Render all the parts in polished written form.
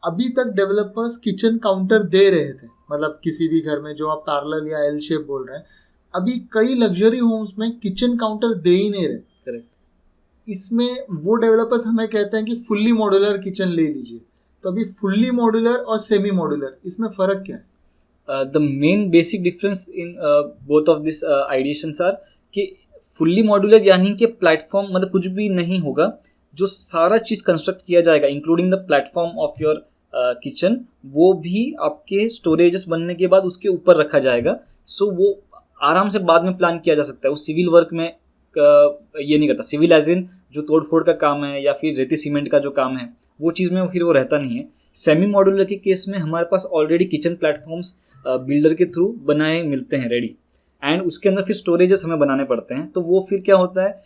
अभी तक developers kitchen counter दे रहे थे, मतलब किसी भी घर में जो आप पैरेलल या एल शेप बोल रहे हैं, अभी कई लग्जरी होम्स में किचन काउंटर दे ही नहीं रहे। करेक्ट। इसमें वो डेवलपर्स हमें कहते हैं कि फुल्ली मॉड्यूलर किचन ले लीजिए। तो अभी फुल्ली मॉड्यूलर और सेमी मॉड्यूलर, इसमें फ़र्क क्या है? The main basic difference in both of these ideations are कि फुल्ली मॉड्यूलर यानी कि प्लेटफॉर्म मतलब कुछ भी नहीं होगा, जो सारा चीज़ कंस्ट्रक्ट किया जाएगा including the platform of your kitchen, वो भी आपके स्टोरेजेस बनने के बाद उसके ऊपर रखा जाएगा। सो वो आराम से बाद में प्लान किया जा सकता है। वो सिविल वर्क में ये नहीं करता। सिविल एज इन जो तोड़ फोड़ का काम है या फिर रेती सीमेंट का जो काम है, वो चीज़ में फिर वो रहता नहीं है। सेमी मॉड्यूलर के केस में हमारे पास ऑलरेडी किचन प्लेटफॉर्म्स बिल्डर के थ्रू बनाए मिलते हैं रेडी, एंड उसके अंदर फिर स्टोरेजेस हमें बनाने पड़ते हैं। तो वो फिर क्या होता है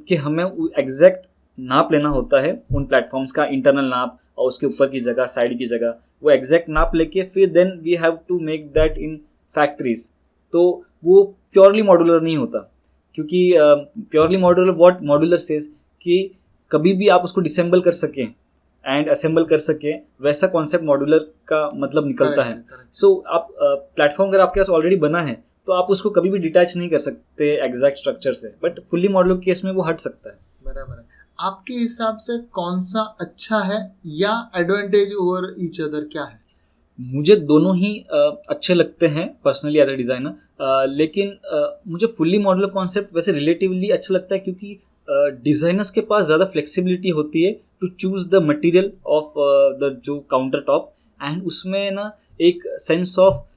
कि हमें एग्जैक्ट नाप लेना होता है उन प्लेटफॉर्म्स का, इंटरनल नाप और उसके ऊपर की जगह, साइड की जगह, वो एग्जैक्ट नाप लेके फिर then we have to make that in factories. तो वो प्योरली मॉड्यूलर नहीं होता, क्योंकि purely modular what modular says कि कभी भी आप उसको डिसेंबल कर सकें एंड असेंबल कर सके, वैसा कॉन्सेप्ट मॉड्यूलर का मतलब निकलता है। सो आप प्लेटफॉर्म अगर आपके पास ऑलरेडी बना है तो आप उसको कभी भी डिटैच नहीं कर सकते एग्जैक्ट स्ट्रक्चर से, बट फुल्ली मॉड्यूलर केस में वो हट सकता है। बराबर है। आपके हिसाब से कौन सा अच्छा है या एडवांटेज ओवर ईच अदर क्या है? मुझे दोनों ही अच्छे लगते हैं पर्सनली एज ए डिज़ाइनर, लेकिन मुझे फुल्ली मॉड्यूलर कॉन्सेप्ट वैसे रिलेटिवली अच्छा लगता है, क्योंकि डिज़ाइनर्स के पास ज़्यादा फ्लेक्सिबिलिटी होती है to choose the material of the जो काउंटर टॉप, एंड उसमें ना एक सेंस ऑफ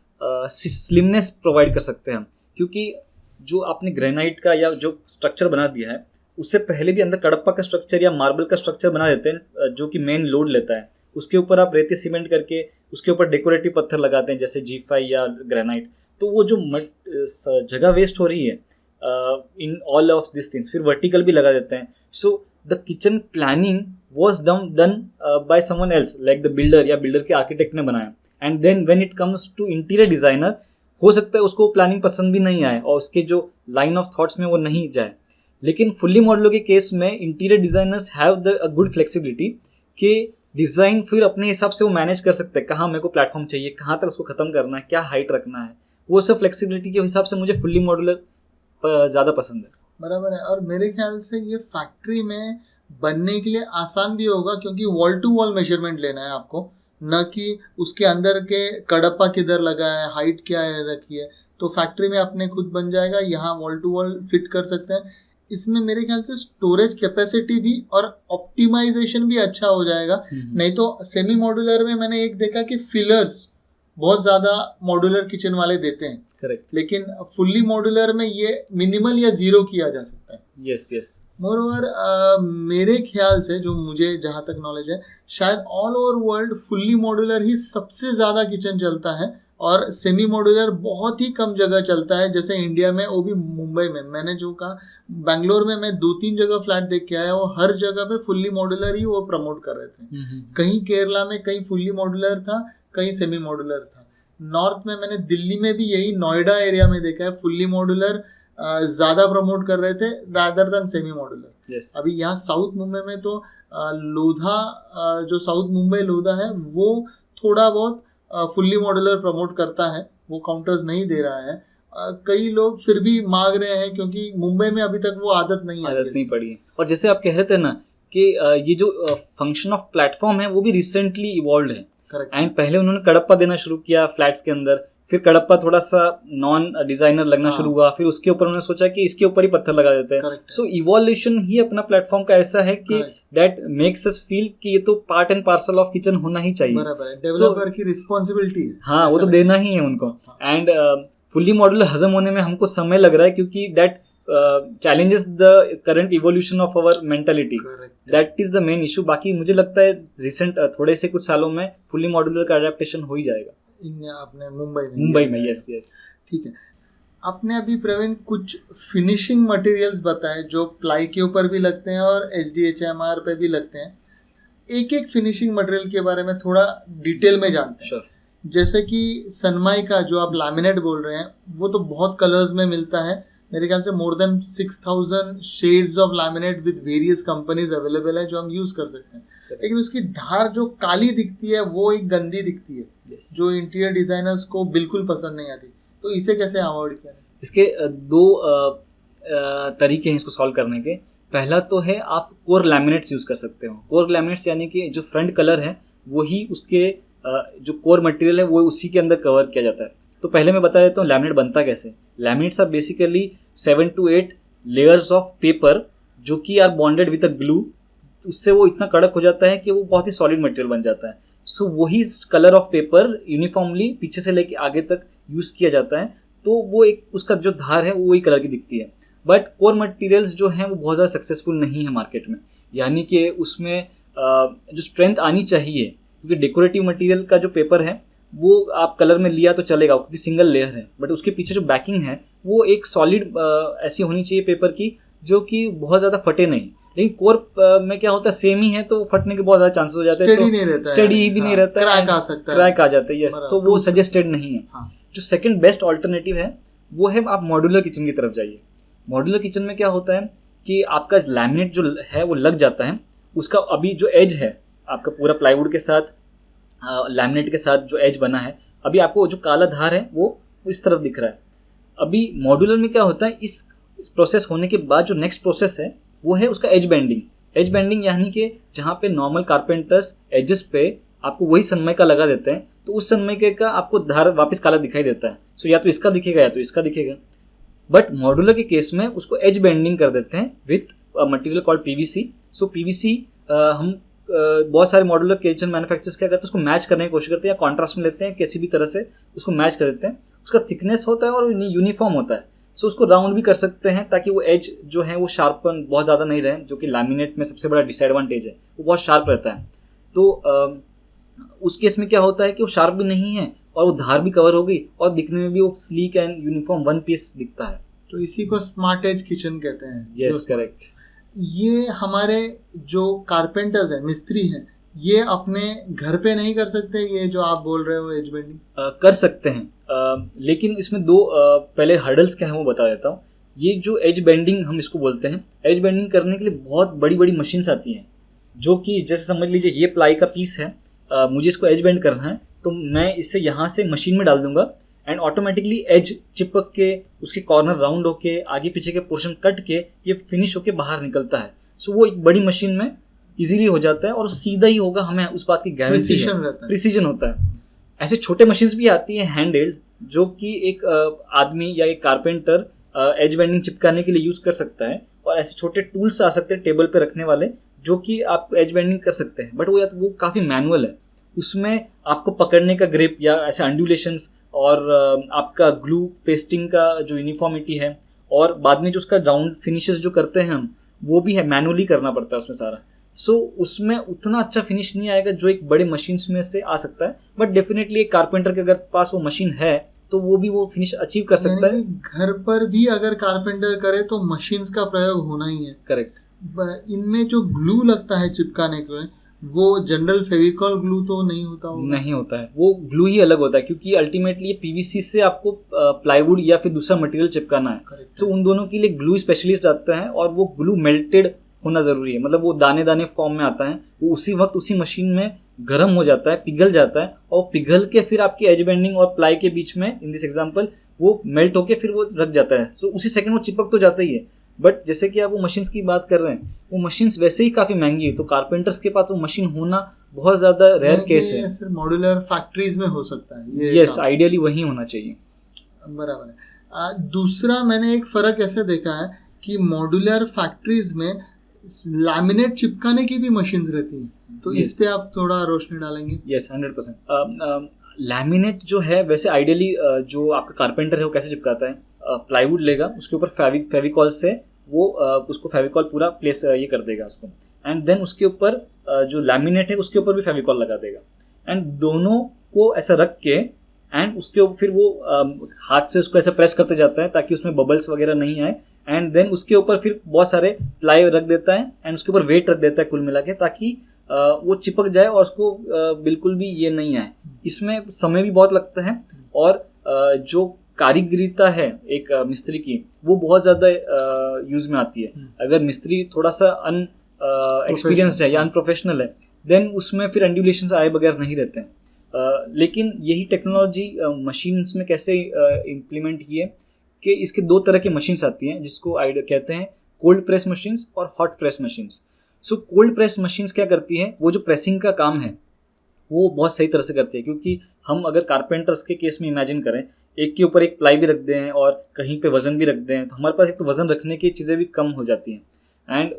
स्लिमनेस प्रोवाइड कर सकते हैं हम। क्योंकि जो आपने ग्रेनाइट का या जो स्ट्रक्चर बना दिया है, उससे पहले भी अंदर कडप्पा का स्ट्रक्चर या मार्बल का स्ट्रक्चर बना देते हैं जो कि मेन लोड लेता है। उसके ऊपर आप रेती सीमेंट करके उसके ऊपर डेकोरेटिव पत्थर लगाते हैं जैसे G5 या ग्रेनाइट। तो वो जो जगह वेस्ट हो रही है in all of this things, फिर वर्टिकल भी लगा देते हैं। So the kitchen planning was done by someone else like the builder या बिल्डर के आर्किटेक्ट ने बनाया, and then when it comes to interior designer, हो सकता है उसको प्लानिंग पसंद भी नहीं आए और उसके जो लाइन ऑफ थॉट्स में वो नहीं जाए। लेकिन फुल्ली मॉड्यूलर के केस में interior designers have the good flexibility कि डिज़ाइन फिर अपने हिसाब से वो मैनेज कर सकते हैं, कहाँ मेरे को प्लेटफॉर्म चाहिए, कहाँ तक उसको ख़त्म करना है, क्या हाइट रखना है। वो सब फ्लेक्सिबिलिटी के हिसाब से मुझे फुल्ली मॉड्यूलर ज़्यादा पसंद है। बराबर है। और मेरे ख्याल से ये फैक्ट्री में बनने के लिए आसान भी होगा, क्योंकि वॉल टू वॉल मेजरमेंट लेना है आपको, न कि उसके अंदर के कडप्पा किधर लगा है, हाइट क्या है रखी है। तो फैक्ट्री में अपने खुद बन जाएगा, यहाँ वॉल टू वॉल फिट कर सकते हैं। इसमें मेरे ख्याल से स्टोरेज कैपेसिटी भी और ऑप्टिमाइजेशन भी अच्छा हो जाएगा। नहीं तो सेमी मॉड्यूलर में मैंने एक देखा कि फिलर्स बहुत ज़्यादा मॉड्यूलर किचन वाले देते हैं। करेक्ट। लेकिन फुल्ली मॉड्यूलर में ये मिनिमल या ज़ीरो किया जा सकता है। Yes yes. मोरओवर मेरे ख्याल से, जो मुझे जहाँ तक नॉलेज है, शायद all over world fully modular ही सबसे ज़्यादा किचन चलता है और सेमी मॉड्यूलर बहुत ही कम जगह चलता है। जैसे इंडिया में, वो भी मुंबई में, मैंने जो कहा बेंगलोर में मैं 2-3 जगह फ्लैट देख के आया, वो हर जगह पे फुल्ली मॉड्यूलर ही वो प्रमोट कर रहे थे। कहीं केरला में कहीं फुल्ली मॉड्यूलर था, कहीं सेमी मॉड्यूलर था। नॉर्थ में मैंने दिल्ली में भी यही नोएडा एरिया में देखा है, फुल्ली मॉड्यूलर ज़्यादा प्रमोट कर रहे थे रादर देन सेमी मॉड्यूलर। अभी यहाँ साउथ मुंबई में तो लोधा, जो साउथ मुंबई लोधा है, वो थोड़ा बहुत फुल्ली मॉड्यूलर प्रमोट करता है, वो काउंटर्स नहीं दे रहा है। कई लोग फिर भी मांग रहे हैं, क्योंकि मुंबई में अभी तक वो आदत नहीं पड़ी है। और जैसे आप कह रहे थे ना कि ये जो फंक्शन ऑफ प्लेटफॉर्म है वो भी रिसेंटली इवॉल्व है। एंड पहले उन्होंने कडप्पा देना शुरू किया फ्लैट्स के अंदर, फिर कडप्पा थोड़ा सा नॉन डिजाइनर लगना शुरू हुआ, फिर उसके ऊपर उन्होंने सोचा कि इसके ऊपर ही पत्थर लगा देते हैं। सो इवोल्यूशन ही अपना प्लेटफॉर्म का ऐसा है कि दैट मेक्स अस फील कि ये तो part and parcel of kitchen होना ही चाहिए। डेवलपर की रिस्पॉन्सिबिलिटी है। हाँ, वो तो देना ही है उनको। एंड फुल्ली मॉड्यूलर हजम होने में हमको समय लग रहा है, क्योंकि that challenges the current evolution of our mentality. That is the main issue. बाकी मुझे लगता है रिसेंट थोड़े से कुछ सालों में फुल्ली मॉड्यूलर का अडेप्टेशन हो ही जाएगा। अपने मुंबई में यस यस। ठीक है। आपने अभी प्रवीण कुछ फिनिशिंग मटेरियल्स बताए जो प्लाई के ऊपर भी लगते हैं और HDHMR पे भी लगते हैं। एक एक फिनिशिंग मटेरियल के बारे में थोड़ा डिटेल में जानते हैं। Sure. जैसे कि सनमाई का जो आप लैमिनेट बोल रहे हैं, वो तो बहुत कलर्स में मिलता है, मेरे ख्याल से more than 6000 shades of laminate with various companies available है जो हम यूज कर सकते हैं। लेकिन उसकी धार जो काली दिखती है वो एक गंदी दिखती है, जो इंटीरियर डिजाइनर्स को बिल्कुल पसंद नहीं आती। तो इसे कैसे अवॉइड किया? इसके दो तरीके हैं इसको सॉल्व करने के। पहला तो है आप कोर लैमिनेट्स यूज़ कर सकते हो। कोर लैमिनेट्स यानी कि जो फ्रंट कलर है वही उसके जो कोर मटेरियल है वो उसी के अंदर कवर किया जाता है। तो पहले मैं बता देता हूँ लैमिनेट बनता कैसे। Laminates are basically 7 to 8 layers of paper जो कि are bonded with a glue. उससे वो इतना कड़क हो जाता है कि वो बहुत ही सॉलिड मटेरियल बन जाता है। सो वही कलर ऑफ पेपर यूनिफॉर्मली पीछे से लेके आगे तक यूज़ किया जाता है, तो वो एक उसका जो धार है वो वही कलर की दिखती है। बट कोर मटेरियल्स जो हैं वो बहुत ज़्यादा सक्सेसफुल नहीं है मार्केट में, यानी कि उसमें जो स्ट्रेंथ आनी चाहिए, क्योंकि डेकोरेटिव मटेरियल का जो पेपर है वो आप कलर में लिया तो चलेगा क्योंकि सिंगल लेयर है, बट उसके पीछे जो बैकिंग है वो एक सॉलिड ऐसी होनी चाहिए पेपर की जो कि बहुत ज़्यादा फटे नहीं। लेकिन कोर में क्या होता है सेम ही है तो फटने के बहुत ज़्यादा चांसेस हो जाते हैं, स्टडी नहीं रहता है, स्टडी भी नहीं रहता है, क्रैक आ सकता है, क्रैक आ जाता है। यस, तो वो सजेस्टेड नहीं है। जो सेकंड बेस्ट ऑल्टरनेटिव है वो है आप मॉड्यूलर किचन की तरफ जाइए। मॉड्यूलर किचन में क्या होता है कि आपका लैमिनेट जो है वो लग जाता है, उसका अभी जो एज है आपका पूरा प्लाईवुड के साथ लैमिनेट के साथ जो एज बना है, अभी आपको जो काला धार है वो इस तरफ दिख रहा है। अभी मॉड्यूलर में क्या होता है, इस प्रोसेस होने के बाद जो नेक्स्ट प्रोसेस है वो है उसका एज बेंडिंग। एज बेंडिंग यानी कि जहाँ पे नॉर्मल कारपेंटर्स एजेस पे आपको वही सनमाइका लगा देते हैं, तो उस सनमाइके का आपको धार वापस काला दिखाई देता है। सो या तो इसका दिखेगा या तो इसका दिखेगा। बट मॉड्यूलर के केस में उसको एज बेंडिंग कर देते हैं with material called PVC. So PVC हम बहुत सारे मॉड्यूलर किचन मैन्युफैक्चरर्स क्या करते हैं, उसको मैच करने की कोशिश करते हैं या कॉन्ट्रास्ट में लेते हैं, किसी भी तरह से उसको मैच कर देते हैं। उसका थिकनेस होता है और यूनिफॉर्म होता है। सो उसको राउंड भी कर सकते हैं ताकि वो एज जो है वो शार्पन बहुत ज़्यादा नहीं रहे, जो कि लैमिनेट में सबसे बड़ा डिसएडवांटेज है, वो बहुत शार्प रहता है। तो उस केस में क्या होता है कि वो शार्प भी नहीं है और वो धार भी कवर हो गई और दिखने में भी वो sleek and uniform one piece दिखता है। तो इसी को स्मार्ट एज किचन कहते हैं। Yes, correct. ये हमारे जो कारपेंटर्स हैं, मिस्त्री हैं, ये अपने घर पे नहीं कर सकते ये जो आप बोल रहे हो एज बेंडिंग? कर सकते हैं, लेकिन इसमें दो पहले हर्डल्स क्या है वो बता देता हूँ। ये जो एज बेंडिंग हम इसको बोलते हैं, एज बेंडिंग करने के लिए बहुत बड़ी बड़ी मशीन्स आती हैं, जो कि जैसे समझ लीजिए ये प्लाई का पीस है, मुझे इसको एज बेंड करना है तो मैं इसे यहाँ से मशीन में डाल दूंगा एंड ऑटोमेटिकली एज चिपक के उसके कॉर्नर राउंड होके आगे पीछे के पोर्शन कट के ये फिनिश होके बाहर निकलता है। सो वो एक बड़ी मशीन में इजीली हो जाता है और सीधा ही होगा, हमें उस बात की गारंटी है, प्रिसीजन होता है। ऐसे छोटे मशीन्स भी आती है हैंड हेल्ड, जो कि एक आदमी या एक कारपेंटर एज बेंडिंग चिपकाने के लिए यूज़ कर सकता है। और ऐसे छोटे टूल्स आ सकते हैं टेबल पे रखने वाले जो कि आप एज बेंडिंग कर सकते हैं, बट वो काफ़ी मैनुअल है। उसमें आपको पकड़ने का ग्रिप या ऐसे अंडुलेशंस और आपका ग्लू पेस्टिंग का जो यूनिफॉर्मिटी है और बाद में जो उसका राउंड फिनिशेस जो करते हैं हम, वो भी है मैनुअली करना पड़ता है उसमें सारा। सो उसमें उतना अच्छा फिनिश नहीं आएगा जो एक बड़े मशीन्स में से आ सकता है, बट डेफिनेटली एक कारपेंटर के अगर पास वो मशीन है तो वो भी वो फिनिश अचीव कर सकता है। घर पर भी अगर कारपेंटर करे तो मशीन्स का प्रयोग होना ही है। करेक्ट। इनमें जो ग्लू लगता है चिपकाने के लिए वो जनरल फेविकॉल ग्लू तो नहीं होता होगा? नहीं होता है, वो ग्लू ही अलग होता है, क्योंकि अल्टीमेटली ये पीवीसी से आपको प्लाईवुड या फिर दूसरा मटेरियल चिपकाना है। तो उन दोनों के लिए ग्लू स्पेशलिस्ट आता है और वो ग्लू मेल्टेड होना ज़रूरी है, मतलब वो दाने दाने फॉर्म में आता है, वो उसी वक्त उसी मशीन में गर्म हो जाता है, पिघल जाता है और पिघल के फिर आपकी एज बेंडिंग और प्लाई के बीच में इन दिस एग्जांपल वो मेल्ट होके फिर वो रख जाता है। सो उसी सेकंड वो चिपक तो जाता ही है। बट जैसे कि आप वो मशीन्स की बात कर रहे हैं, वो मशीन्स वैसे ही काफ़ी महंगी है, तो कारपेंटर्स के पास वो मशीन होना बहुत ज़्यादा रेयर केस है। सिर्फ मॉड्यूलर फैक्ट्रीज में हो सकता है ये। यस, आइडियली वही होना चाहिए। बराबर है। दूसरा मैंने एक फ़र्क ऐसे देखा है कि मॉड्यूलर फैक्ट्रीज में लैमिनेट चिपकाने की भी मशीन्स रहती हैं, तो इस पे आप थोड़ा रोशनी डालेंगे? यस, 100%। लैमिनेट जो है वैसे आइडियली जो आपका कारपेंटर है वो कैसे चिपकाता है, प्लाईवुड लेगा, उसके ऊपर फेविकॉल से वो उसको फेविकॉल पूरा प्लेस ये कर देगा उसको, एंड देन उसके ऊपर जो लैमिनेट है उसके ऊपर भी फेविकॉल लगा देगा, एंड दोनों को ऐसा रख के एंड उसके ऊपर फिर वो हाथ से उसको ऐसे प्रेस करते जाता है ताकि उसमें बबल्स वगैरह नहीं आए, एंड देन उसके ऊपर फिर बहुत सारे प्लाई रख देता है एंड उसके ऊपर वेट रख देता है कुल मिला के, ताकि वो चिपक जाए और उसको बिल्कुल भी ये नहीं आए। इसमें समय भी बहुत लगता है और जो कारीगरीता है एक मिस्त्री की, वो बहुत ज़्यादा यूज़ में आती है। अगर मिस्त्री थोड़ा सा एक्सपीरियंस्ड है या अनप्रोफेशनल है, देन उसमें फिर एंडुलेशंस आए बगैर नहीं रहते हैं। लेकिन यही टेक्नोलॉजी मशीन्स में कैसे इम्प्लीमेंट की है कि इसके दो तरह की मशीन्स आती हैं जिसको कहते हैं कोल्ड प्रेस मशीन्स और hot press machines. So cold press machines क्या करती हैं, वो जो प्रेसिंग का काम है वो बहुत सही तरह से करती है, क्योंकि हम अगर कारपेंटर्स के केस में इमेजिन करें, एक के ऊपर एक प्लाई भी रख दें और कहीं पे वज़न भी रख दें, तो हमारे पास एक तो वज़न रखने की चीज़ें भी कम हो जाती हैं एंड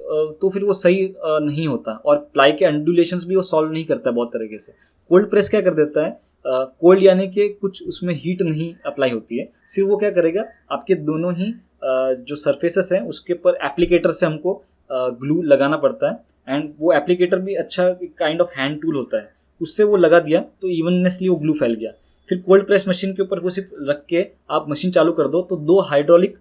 तो फिर वो सही नहीं होता, और प्लाई के अंडुलेशंस भी वो सॉल्व नहीं करता बहुत तरीके से। कोल्ड प्रेस क्या कर देता है, कोल्ड यानी कि कुछ उसमें हीट नहीं अप्लाई होती है, सिर्फ वो क्या करेगा, आपके दोनों ही जो सरफेसेस हैं उसके ऊपर एप्लीकेटर से हमको ग्लू लगाना पड़ता है, एंड वो एप्लीकेटर भी अच्छा काइंड ऑफ हैंड टूल होता है, उससे वो लगा दिया तो इवननेसली वो ग्लू फैल गया। फिर कोल्ड प्रेस मशीन के ऊपर वो सिर्फ रख के आप मशीन चालू कर दो तो दो हाइड्रोलिक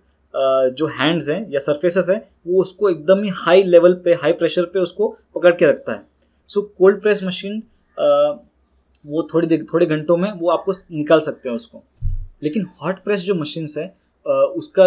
जो हैंड्स हैं या सरफेसेस हैं वो उसको एकदम ही हाई लेवल पे, हाई प्रेशर पे उसको पकड़ के रखता है। सो कोल्ड प्रेस मशीन वो थोड़े घंटों में वो आपको निकाल सकते हैं उसको। लेकिन हॉट प्रेस जो मशीन्स है उसका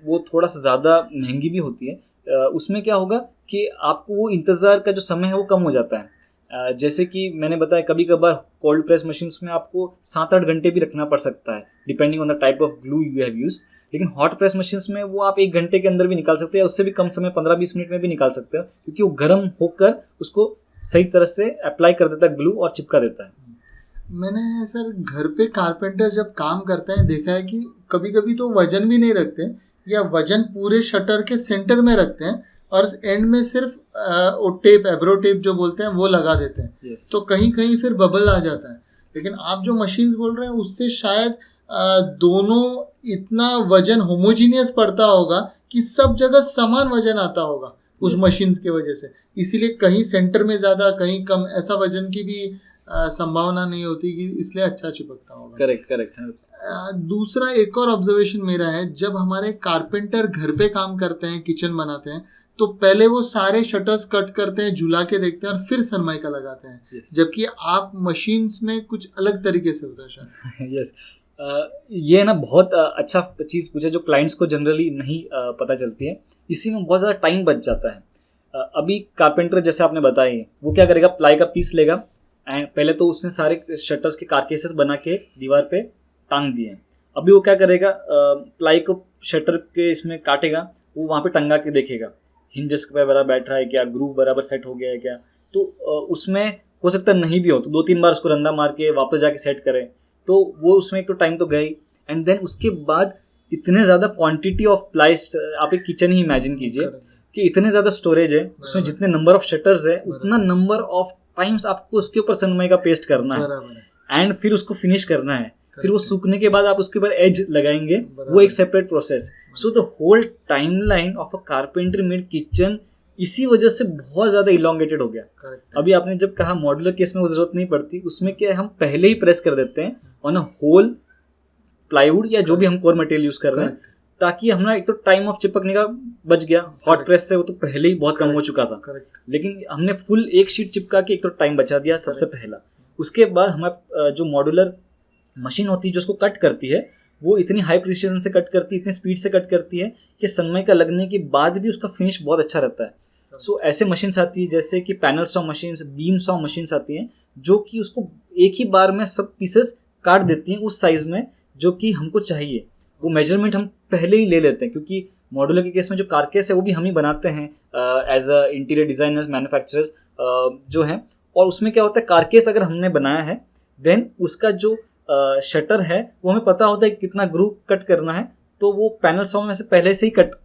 वो थोड़ा सा ज़्यादा महंगी भी होती है। उसमें क्या होगा कि आपको वो इंतज़ार का जो समय है वो कम हो जाता है। जैसे कि मैंने बताया, कभी कभार कोल्ड प्रेस मशीन्स में आपको 7-8 घंटे भी रखना पड़ सकता है depending on the type of glue you have use. लेकिन हॉट प्रेस मशीन्स में वो आप 1 घंटे के अंदर भी निकाल सकते हैं, उससे भी कम समय 15-20 मिनट में भी निकाल सकते हो, क्योंकि वो गर्म होकर उसको सही तरह से अप्लाई कर देता है ग्लू और चिपका देता है। मैंने सर घर पे कारपेंटर जब काम करते हैं देखा है कि कभी कभी तो वजन भी नहीं रखते, या वजन पूरे शटर के सेंटर में रखते हैं और एंड में सिर्फ वो टेप, एब्रो टेप जो बोलते हैं वो लगा देते हैं। Yes. तो कहीं कहीं फिर बबल आ जाता है। लेकिन आप जो मशीन्स बोल रहे हैं उससे शायद दोनों इतना वजन होमोजीनियस पड़ता होगा कि सब जगह समान वजन आता होगा उस मशीन्स की वजह से, इसीलिए कहीं सेंटर में ज़्यादा कहीं कम ऐसा वजन की भी संभावना नहीं होती, कि इसलिए अच्छा चिपकता होगा। करेक्ट। दूसरा एक और ऑब्जर्वेशन मेरा है, जब हमारे कारपेंटर घर पे काम करते हैं, किचन बनाते हैं, तो पहले वो सारे शटर्स कट करते हैं, झुला के देखते हैं और फिर सनमाइका लगाते हैं। Yes. जबकि आप मशीन्स में कुछ अलग तरीके से होता है शायद। यस, ये ना बहुत अच्छा चीज़ पूछा जो क्लाइंट्स को जनरली नहीं पता चलती है। इसी में बहुत ज़्यादा टाइम बच जाता है। अभी कारपेंटर जैसे आपने बताया, वो क्या करेगा, प्लाई का पीस लेगा एंड पहले तो उसने सारे शटर्स के कारकेसेस बना के दीवार पे टांग दिए। अभी वो क्या करेगा, प्लाई को शटर के इसमें काटेगा, वो वहाँ पे टंगा के देखेगा हिंजेस पे बराबर बैठ रहा है क्या, ग्रूव बराबर सेट हो गया है क्या। तो उसमें हो सकता है नहीं भी हो, तो 2-3 बार उसको रंदा मार के वापस जाके सेट करें, तो वो उसमें एक तो टाइम तो गई। एंड देन उसके बाद इतने ज़्यादा क्वांटिटी ऑफ प्लाइस, आप एक किचन ही इमेजिन कीजिए कि इतने ज़्यादा स्टोरेज है उसमें, जितने नंबर ऑफ शटर्स है उतना नंबर ऑफ टाइम्स आपको उसके ऊपर सनमाइका पेस्ट करना है एंड फिर उसको फिनिश करना है। फिर वो सूखने के बाद आप उसके ऊपर एज लगाएंगे, वो एक separate process. So the whole timeline of a carpenter made kitchen इसी वजह से बहुत ज़्यादा इलोंगेटेड हो गया। अभी आपने जब कहा मॉड्यूलर केस में वो ज़रूरत नहीं पड़ती, उसमें क्या है, हम पहले ही प्रेस कर देते हैं ऑन अ होल प्लाईवुड या जो भी हम कोर मटेरियल यूज़ कर रहे हैं, ताकि हमारा एक तो टाइम ऑफ चिपकने का बच गया। हॉट प्रेस से वो तो पहले ही बहुत कम हो चुका था, लेकिन हमने फुल एक शीट चिपका के एक तो टाइम बचा दिया सबसे पहला। उसके बाद हमारा जो मॉड्यूलर मशीन होती है जो उसको कट करती है, वो इतनी हाई प्रिसीजन से कट करती है, इतनी स्पीड से कट करती है कि सनमाइका लगने के बाद भी उसका फिनिश बहुत अच्छा रहता है। सो ऐसे मशीन्स आती है जैसे कि panel saw machines, beam saw machines आती हैं, जो कि उसको एक ही बार में सब पीसेस काट देती हैं उस साइज़ में जो कि हमको चाहिए। वो मेजरमेंट हम पहले ही ले लेते हैं, क्योंकि मॉड्यूलर के केस में जो कारकेस है वो भी हम ही बनाते हैं as a interior designers, manufacturers जो हैं। और उसमें क्या होता है, कारकेस अगर हमने बनाया है देन उसका जो शटर है वो हमें पता होता है कि कितना ग्रूव कट करना है, तो वो पैनल सॉ में से पहले से ही कट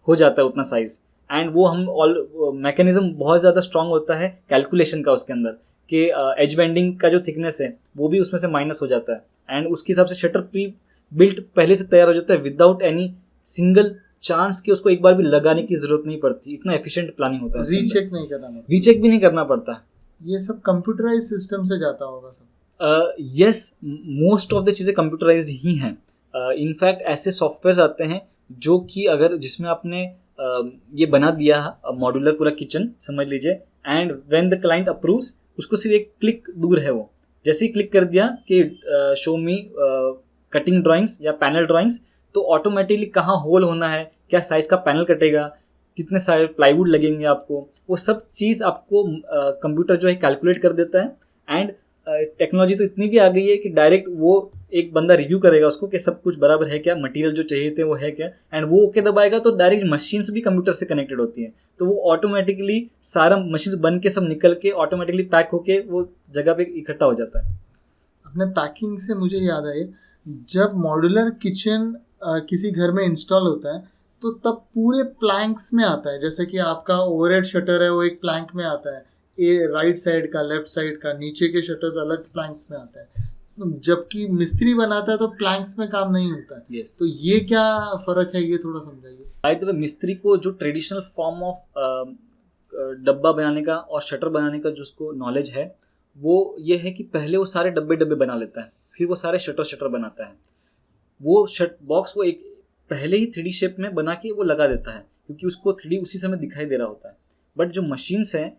हो जाता है उतना साइज़। एंड वो हम ऑल मैकेनिज्म बहुत ज़्यादा स्ट्रांग होता है कैलकुलेशन का उसके अंदर, कि एज बेंडिंग का जो थिकनेस है वो भी उसमें से माइनस हो जाता है एंड उसके हिसाब से शटर प्री बिल्ट पहले से तैयार हो जाता है विदाउट एनी सिंगल चांस कि उसको एक बार भी लगाने की जरूरत नहीं पड़ती। इतना एफिशिएंट प्लानिंग होता है, रीचेक नहीं करना पड़ता, रीचेक भी नहीं करना पड़ता। ये सब कंप्यूटराइज सिस्टम से जाता होगा सब। यस, मोस्ट ऑफ द चीज़ें कंप्यूटराइज्ड ही हैं। इनफैक्ट ऐसे सॉफ्टवेयर आते हैं जो कि अगर जिसमें आपने ये बना दिया मॉड्यूलर पूरा किचन समझ लीजिए, and when the client approves, उसको सिर्फ एक क्लिक दूर है, वो जैसे ही क्लिक कर दिया कि शो मी कटिंग ड्राइंग्स या पैनल ड्राइंग्स, तो ऑटोमेटिकली कहाँ होल होना है, क्या साइज़ का पैनल कटेगा, कितने सारे प्लाईवुड लगेंगे आपको, वो सब चीज़ आपको कंप्यूटर जो है कैलकुलेट कर देता है। एंड टेक्नोलॉजी तो इतनी भी आ गई है कि डायरेक्ट वो एक बंदा रिव्यू करेगा उसको कि सब कुछ बराबर है क्या, मटेरियल जो चाहिए थे वो है क्या, एंड वो ओके दबाएगा तो डायरेक्ट मशीन्स भी कंप्यूटर से कनेक्टेड होती हैं, तो वो ऑटोमेटिकली सारा मशीन्स बन के सब निकल के ऑटोमेटिकली पैक होके वो जगह पे इकट्ठा हो जाता है। अपने पैकिंग से मुझे याद आए, जब मॉड्यूलर किचन किसी घर में इंस्टॉल होता है तो तब पूरे प्लैंक्स में आता है। जैसे कि आपका ओवरहेड शटर है वो एक प्लैंक में आता है, ये राइट साइड का, लेफ्ट साइड का, नीचे के शटर्स अलग प्लैंक्स में आता है, जबकि मिस्त्री बनाता है तो प्लैंक्स में काम नहीं होता है। Yes. तो ये क्या फ़र्क है, ये थोड़ा समझाइए। बाय द वे, मिस्त्री को जो ट्रेडिशनल फॉर्म ऑफ डब्बा बनाने का और शटर बनाने का जो उसको नॉलेज है वो ये है कि पहले वो सारे डब्बे बना लेता है, फिर वो सारे शटर बनाता है। वो बॉक्स वो एक पहले ही 3D शेप में बना के वो लगा देता है, क्योंकि उसको 3D उसी समय दिखाई दे रहा होता है। बट जो मशीन्स हैं